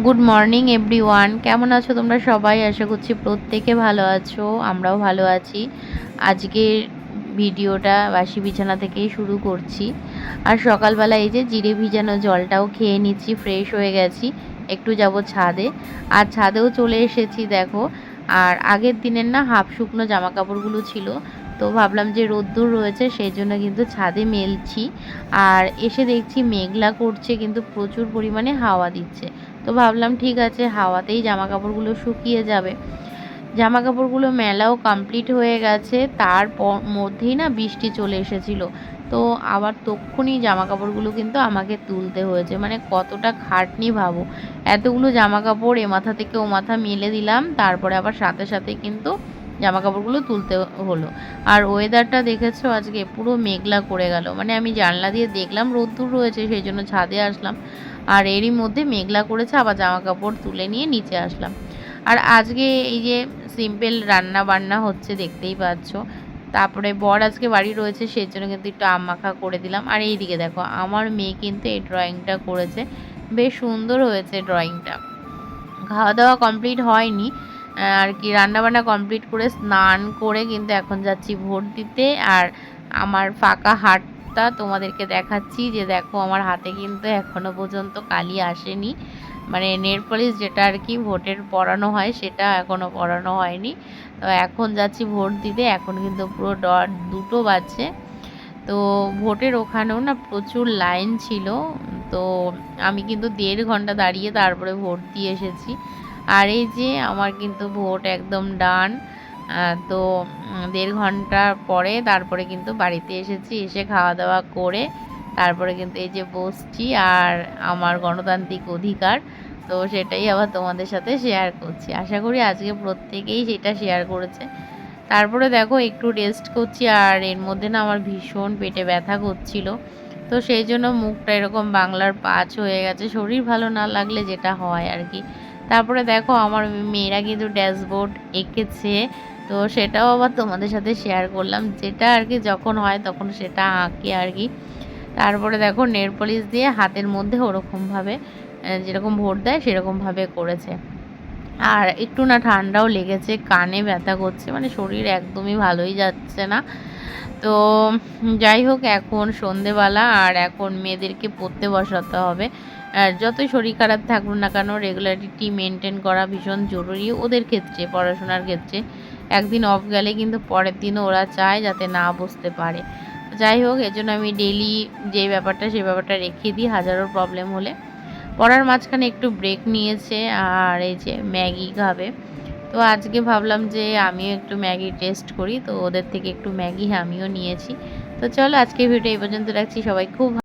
Good morning everyone, কেমন আছো তোমরা সবাই? আশা করছি প্রত্যেকে ভালো আছো, আমরাও ভালো আছি। আজকের ভিডিওটা বাসি বিছানা থেকেই শুরু করছি। আর সকালবেলা এই যে জিরে ভিজানো জলটাও খেয়ে নিচ্ছি, ফ্রেশ হয়ে গেছি। একটু যাব ছাদে, আর ছাদেও চলে এসেছি দেখো। আর আগের দিনের না হাফ শুকনো জামা কাপড়গুলো ছিল, তো ভাবলাম যে রোদ্দুর রয়েছে সেই জন্য কিন্তু ছাদে মেলছি। আর এসে দেখছি মেঘলা করছে, কিন্তু প্রচুর পরিমাণে হাওয়া দিচ্ছে। তো ভাবলাম ঠিক আছে, হাওয়াতেই জামা কাপড়গুলো শুকিয়ে যাবে। জামা কাপড়গুলো মেলাও কমপ্লিট হয়ে গেছে, মধ্যেই না বৃষ্টি চলে এসেছিল। তো আবার তক্ষুনি জামা কাপড়গুলো কিন্তু আমাকে তুলতে হয়েছে, মানে কতটা খাটনি ভাবো। এতগুলো জামা কাপড় এ মাথা থেকে ও মাথা মেলে দিলাম, তারপরে আবার সাথে সাথে কিন্তু জামা কাপড়গুলো তুলতে হলো। আর ওয়েদারটা দেখেছো, আজকে পুরো মেঘলা করে গেল। মানে আমি জানলা দিয়ে দেখলাম রোদ্দুর রয়েছে, সেই জন্য ছাদে আসলাম। আর এরই মধ্যে মেঘলা করেছে, আবার জামা কাপড় তুলে নিয়ে নিচে আসলাম। আর আজকে এই যে সিম্পল রান্না বান্না হচ্ছে, দেখতেই পাচ্ছ। তারপরে বর আজকে বাড়ি রয়েছে, সেই জন্য কিন্তু একটু আম মাখা করে দিলাম। আর এইদিকে দেখো, আমার মেয়ে কিন্তু এই ড্রয়িংটা করেছে, বেশ সুন্দর হয়েছে ড্রয়িংটা। খাওয়া দাওয়া কমপ্লিট হয়নি আর কি, রান্নাবান্না কমপ্লিট করে স্নান করে কিন্তু এখন যাচ্ছি ভোট দিতে। আর আমার ফাঁকা হাতটা তোমাদেরকে দেখাচ্ছি, যে দেখো আমার হাতে কিন্তু এখনো পর্যন্ত কালি আসেনি। মানে নেল পলিশ যেটা আর কি ভোটের পরানো হয়, সেটা এখনো পরানো হয়নি। তো এখন যাচ্ছি ভোট দিতে, এখন কিন্তু পুরো ডট 2টো বাজছে। তো ভোটের ওখানেও না প্রচুর লাইন ছিল। তো আমি কিন্তু 1.5 ঘন্টা দাঁড়িয়ে তারপরে ভোট দিয়ে এসেছি। আর এই যে আমার কিন্তু ভোট একদম ডান। তো 1.5 ঘন্টা পরে তারপরে কিন্তু বাড়িতে এসেছি, এসে খাওয়া দাওয়া করে তারপরে কিন্তু এই যে বসছি। আর আমার গণতান্ত্রিক অধিকার, তো সেটাই আবার তোমাদের সাথে শেয়ার করছি। আশা করি আজকে প্রত্যেকেই সেটা শেয়ার করেছে। তারপরে দেখো একটু রেস্ট করছি, আর এর মধ্যে না আমার ভীষণ পেটে ব্যথা করছিল। তো সেই জন্য মুখটা এরকম বাংলার পাঁচ হয়ে গেছে, শরীর ভালো না লাগলে যেটা হয় আর কি। তারপরে দেখো আমার মেয়েরা কিন্তু ড্যাশবোর্ড এঁকেছে, তো সেটাও আবার তোমাদের সাথে শেয়ার করলাম। যেটা আর কি যখন হয় তখন সেটা আঁকে আর কি। তারপরে দেখো নেল পলিশ দিয়ে হাতের মধ্যে ওরকমভাবে যেরকম ভোট দেয় সেরকমভাবে করেছে। আর একটু না ঠান্ডাও লেগেছে, কানে ব্যথা করছে, মানে শরীর একদমই ভালোই যাচ্ছে না। তো যাই হোক, এখন সন্ধেবেলা, আর এখন মেয়েদেরকে পড়তে বসাতে হবে। আর যতই শরীর খারাপ থাকুক না কেন, রেগুলারিটি মেনটেন করা ভীষণ জরুরি ওদের ক্ষেত্রে, পড়াশোনার ক্ষেত্রে। একদিন অফ গেলে কিন্তু পরের দিনও ওরা চায় যাতে না বসতে পারে। যাই হোক, এজন্য আমি ডেইলি যে ব্যাপারটা সেই ব্যাপারটা রেখে দিই, হাজারো প্রবলেম হলে। পড়ার মাঝখানে একটু ব্রেক নিয়েছে, আর এই যে ম্যাগি খাবে। তো আজকে ভাবলাম যে আমিও একটু ম্যাগি টেস্ট করি, তো ওদের থেকে একটু ম্যাগি আমিও নিয়েছি। তো চলো, আজকের ভিডিও এই পর্যন্ত রাখছি। সবাই খুব